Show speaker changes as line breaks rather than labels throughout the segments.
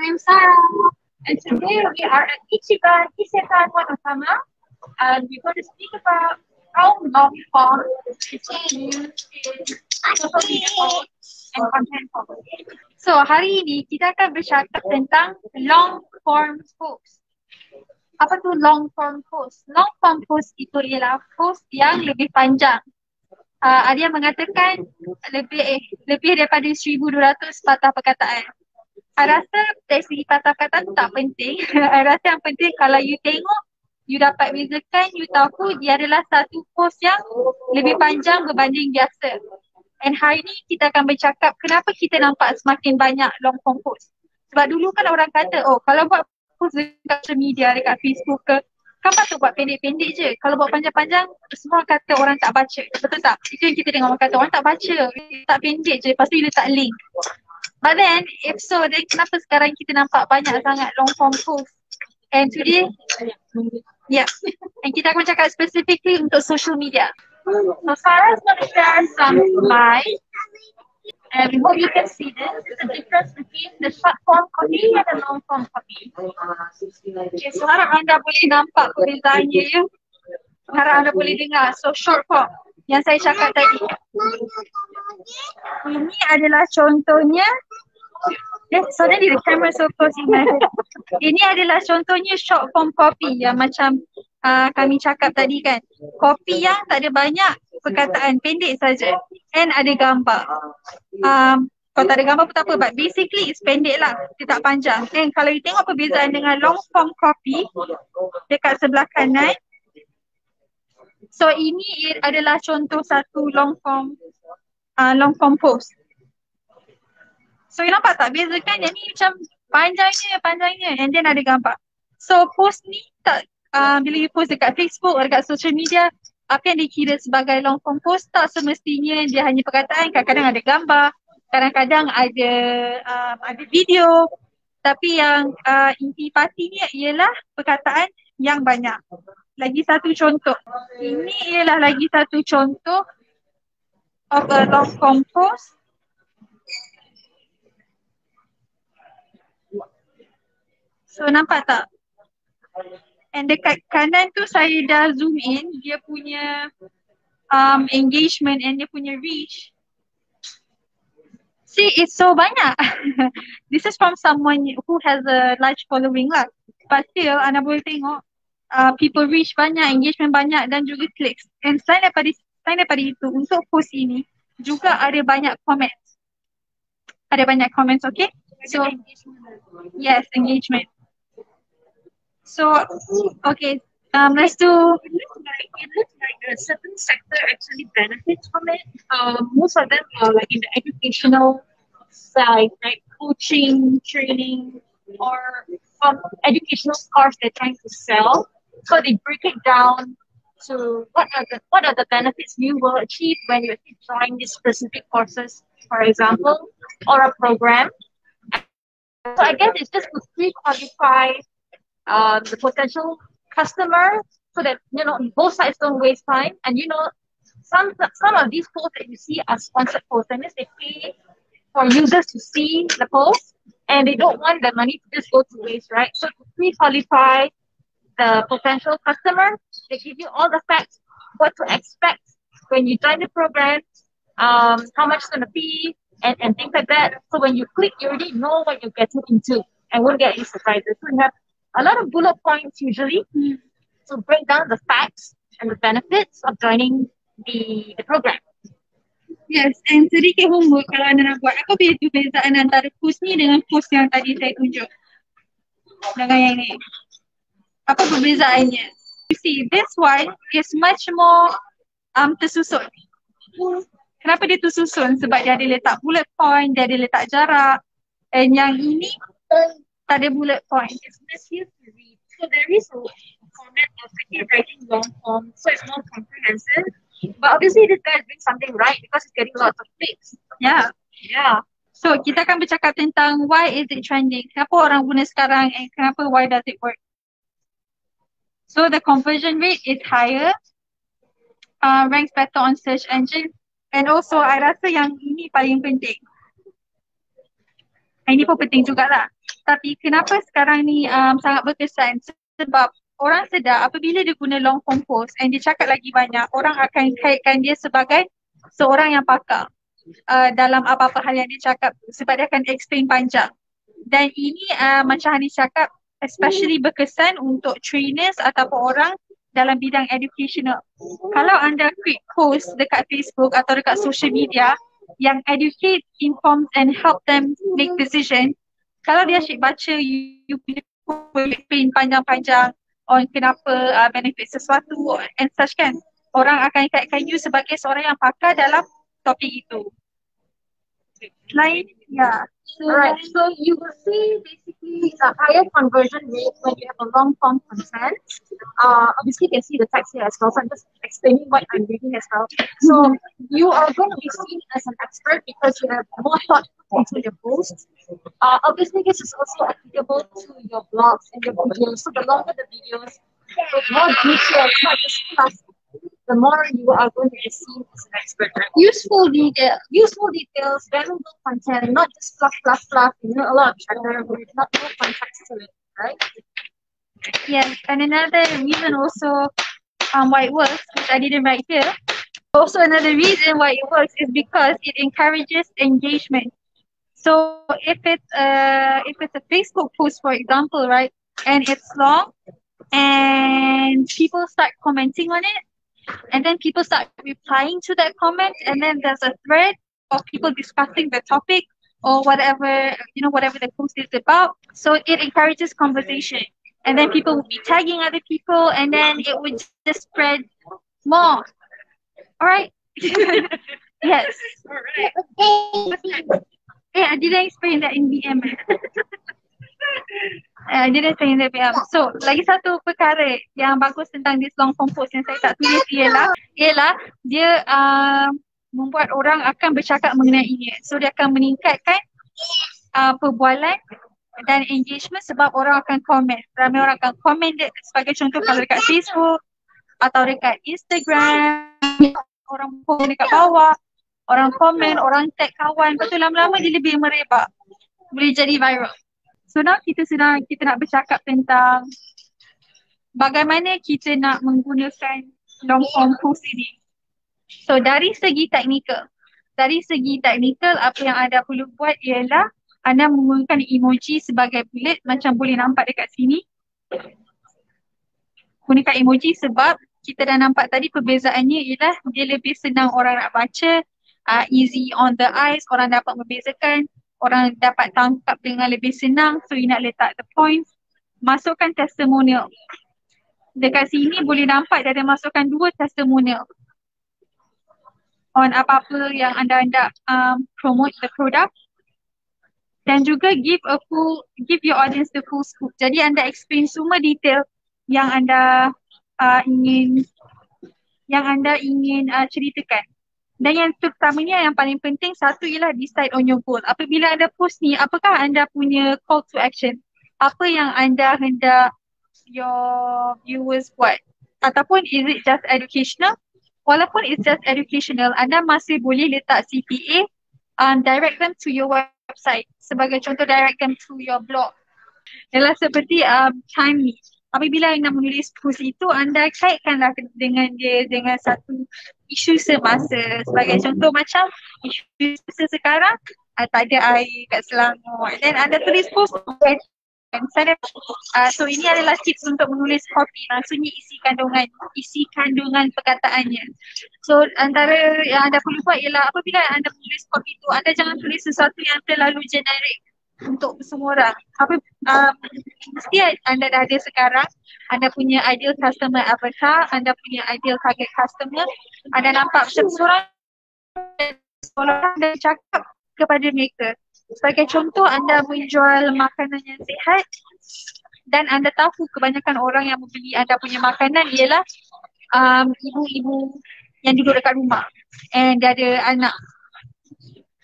I'm Sarah, and today we are at Ichiban Isetan Wanatama, and we're going to speak about how long form is used in social media posts and content posts. So, hari ini kita akan bercakap tentang long form post. Apa tu long form post? Long form post itu ialah post yang lebih panjang. Ada yang mengatakan lebih daripada 1,200 patah perkataan. Saya rasa dari segi patah perkataan tu tak penting. Saya rasa yang penting kalau you tengok, you dapat bezakan, you tahu dia adalah satu post yang lebih panjang berbanding biasa. And hari ni kita akan bercakap kenapa kita nampak semakin banyak long form post. Sebab dulu kan orang kata, oh kalau buat post dekat social media, dekat Facebook ke, kan patut buat pendek-pendek je. Kalau buat panjang-panjang, semua kata orang tak baca. Betul tak? Itu yang kita dengar orang kata, orang tak baca. Tak pendek je, lepas tu dia letak link. But then, if so, then kenapa sekarang kita nampak banyak sangat long form post? And today, and kita akan cakap specifically untuk social media. So Sarah's going to share some slides. And we hope you can see this. The difference between the short form copy and the long form copy. Okay, so harap anda boleh nampak perbezaannya ya. Harap anda boleh dengar. So short form yang saya cakap tadi. Ini adalah contohnya. Sorry, the camera so close in my head. Ini adalah contohnya short form copy yang macam kami cakap tadi kan. Copy yang tak ada banyak perkataan, pendek saja. And ada gambar. Kalau tak ada gambar pun tak apa, but basically it's pendek lah, dia tak panjang. And kalau you tengok perbezaan dengan long form copy dekat sebelah kanan, so ini adalah contoh satu long form post. So you nampak tak bezakan? Yang ni macam panjangnya and then ada gambar. So post ni tak, bila you post dekat Facebook atau dekat social media, apa yang dikira sebagai long form post tak semestinya dia hanya perkataan, kadang-kadang ada gambar, kadang-kadang ada video. Tapi yang intipatinya ialah perkataan yang banyak. Lagi satu contoh. Ini ialah lagi satu contoh of a long form post. So nampak tak? And dekat kanan tu saya dah zoom in dia punya engagement and dia punya reach. See, it's so banyak. This is from someone who has a large following lah. But still, anda boleh tengok people reach banyak, engagement banyak dan juga clicks. And selain daripada itu, untuk post ini juga ada banyak comments. Ada banyak comments, okay? So, yes, engagement. So, okay, let's do.
It looks like a certain sector actually benefits from it. Most of them are like in the educational side, like coaching, training, or educational course they're trying to sell. So they break it down to what are the benefits you will achieve when you join these specific courses, for example, or a program. So I guess it's just to pre-qualify the potential customer so that, you know, both sides don't waste time. And, you know, some of these posts that you see are sponsored posts. That means they pay for users to see the post and they don't want the money to just go to waste, right? So to pre-qualify the potential customer, they give you all the facts, what to expect when you join the program, how much it's going to be, and things like that. So when you click, you already know what you're getting into and won't get any surprises. So you have a lot of bullet points usually to break down the facts and the benefits of joining the program.
Yes, and sedikit homework kalau anda nak buat. Apa perbezaan antara post ni dengan post yang tadi saya tunjuk? Dengan yang ni. Apa perbezaannya? You see, this one is much more tersusun. Kenapa dia tersusun? Sebab dia ada letak bullet point, dia ada letak jarak. And yang ini tak ada bullet point.
It's easier to read. So there is a format of writing long form, so it's more comprehensive. But obviously this guy is doing something right because he's getting lots of clicks.
Yeah. So kita akan bercakap tentang why is it trending? Kenapa orang guna sekarang and kenapa, why does it work? So the conversion rate is higher, ranks better on search engine, and also I rasa yang ini paling penting. Ini pun penting jugalah. Tapi kenapa sekarang ni sangat berkesan? Sebab orang sedar apabila dia guna long form post and dia cakap lagi banyak, orang akan kaitkan dia sebagai seorang yang pakar dalam apa-apa hal yang dia cakap sebab dia akan explain panjang. Dan ini macam Hani cakap, especially berkesan untuk trainers ataupun orang dalam bidang educational. Kalau anda create post dekat Facebook atau dekat social media yang educate, inform and help them make decision, kalau dia asyik baca you punya post explain panjang-panjang on kenapa benefit sesuatu and such kan, orang akan kaitkan you sebagai seorang yang pakar dalam topik itu. Lain, ya.
Alright, so you will see basically a higher conversion rate when you have a long form content. Obviously, you can see the text here as well, so I'm just explaining what I'm reading as well. So you are going to be seen as an expert because you have more thought into your posts. Obviously, this is also applicable to your blogs and your videos. So the longer the videos, with more details, not just fast, the more you are going to be seen as an expert. Useful details, valuable content, not just fluff, a lot of chatter, but not no context to it, right?
Yes, and another reason also why it works, which I didn't write here, also another reason why it works is because it encourages engagement. So if it's a Facebook post, for example, right, and it's long, and people start commenting on it, and then people start replying to that comment, and then there's a thread of people discussing the topic or whatever, whatever the post is about. So it encourages conversation, and then people will be tagging other people, and then it would just spread more. All right. Yes.
All right.
Hey, I didn't explain that in BM. I didn't say in the BM. So, lagi satu perkara yang bagus tentang this long form post yang saya tak tulis ialah dia membuat orang akan bercakap mengenainya. So, dia akan meningkatkan perbualan dan engagement sebab orang akan komen. Ramai orang akan komen dia, sebagai contoh kalau dekat Facebook atau dekat Instagram, orang post dekat bawah, orang komen, orang tag kawan, lepas tu lama-lama dia lebih merebak, boleh jadi viral. So now kita nak bercakap tentang bagaimana kita nak menggunakan long form post ini. So dari segi teknikal apa yang anda perlu buat ialah anda menggunakan emoji sebagai bullet macam boleh nampak dekat sini. Gunakan emoji sebab kita dah nampak tadi perbezaannya ialah dia lebih senang orang nak baca, easy on the eyes, orang dapat membezakan, orang dapat tangkap dengan lebih senang. So you nak letak the points, masukkan testimonial. Dekat sini boleh nampak dia ada masukkan 2 testimonial on apa-apa yang anda hendak promote the product, dan juga give your audience the full scoop. Jadi anda explain semua detail yang anda ingin ceritakan. Dan yang terutamanya yang paling penting satu ialah decide on your goal. Apabila anda post ni, apakah anda punya call to action? Apa yang anda hendak your viewers buat? Ataupun is it just educational? Walaupun it's just educational, anda masih boleh letak CTA, direct them to your website. Sebagai contoh, direct them to your blog. Ialah seperti time ni. Apabila anda menulis post itu, anda kaitkanlah dengan dia dengan satu isu semasa. Sebagai contoh macam isu semasa sekarang, tak ada air kat Selangor. Dan anda tulis post so ini adalah tips untuk menulis copy, maksudnya isi kandungan perkataannya. So antara yang anda perlu buat ialah apabila anda menulis copy itu, anda jangan tulis sesuatu yang terlalu generik untuk semua orang. Mesti anda dah ada sekarang, anda punya ideal customer avatar, anda punya ideal target customer, anda nampak macam seorang anda cakap kepada mereka. Sebagai contoh, anda menjual makanan yang sihat dan anda tahu kebanyakan orang yang membeli anda punya makanan ialah ibu-ibu yang duduk dekat rumah and dia ada anak.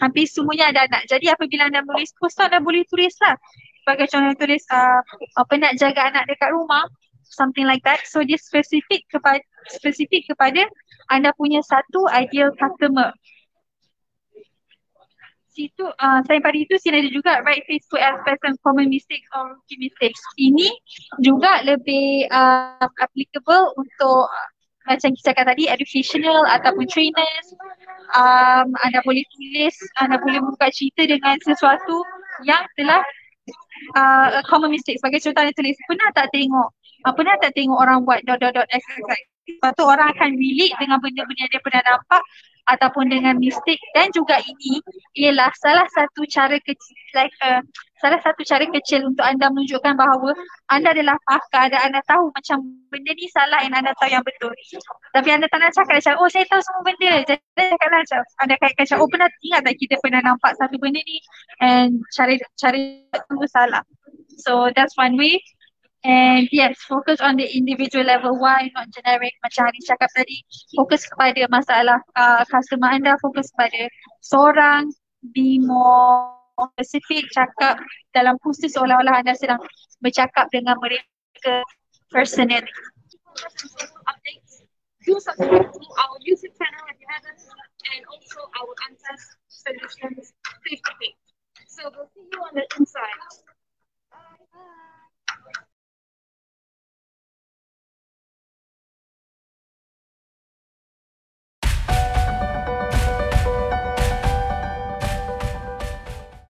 Hampir semuanya ada anak. Jadi apabila anda menulis post, anda boleh tulislah. Sebagai contoh tulis apa nak jaga anak dekat rumah, something like that. So dia spesifik kepada anda punya satu ideal customer. situ selain pada itu sini ada juga right face to aspects and common mistakes or key mistakes. Ini juga lebih applicable untuk macam kita cakap tadi educational ataupun trainers. Anda boleh tulis, anda boleh buka cerita dengan sesuatu yang telah common mistake. Sebagai contoh anda tulis, pernah tak tengok orang buat dot x. Lepas tu orang akan relate dengan benda-benda yang dia pernah nampak ataupun dengan mistake, dan juga ini ialah salah satu cara kecil untuk anda menunjukkan bahawa anda adalah pakar dan anda tahu macam benda ni salah dan anda tahu yang betul. Tapi anda tak nak cakap macam, oh saya tahu semua benda. Jadi cakaplah macam, anda kaitkan macam, oh pernah ingat tak kita pernah nampak satu benda ni and cara itu salah. So that's one way. And yes, focus on the individual level. Why not generic? Macam Haris cakap tadi, fokus kepada masalah customer anda, fokus kepada seorang, be more specific, cakap dalam khusus seolah-olah anda sedang bercakap dengan mereka personally.
Updates. Do subscribe to our YouTube channel if you haven't, and also our Answers Solutions Facebook page. So we'll see you on the inside.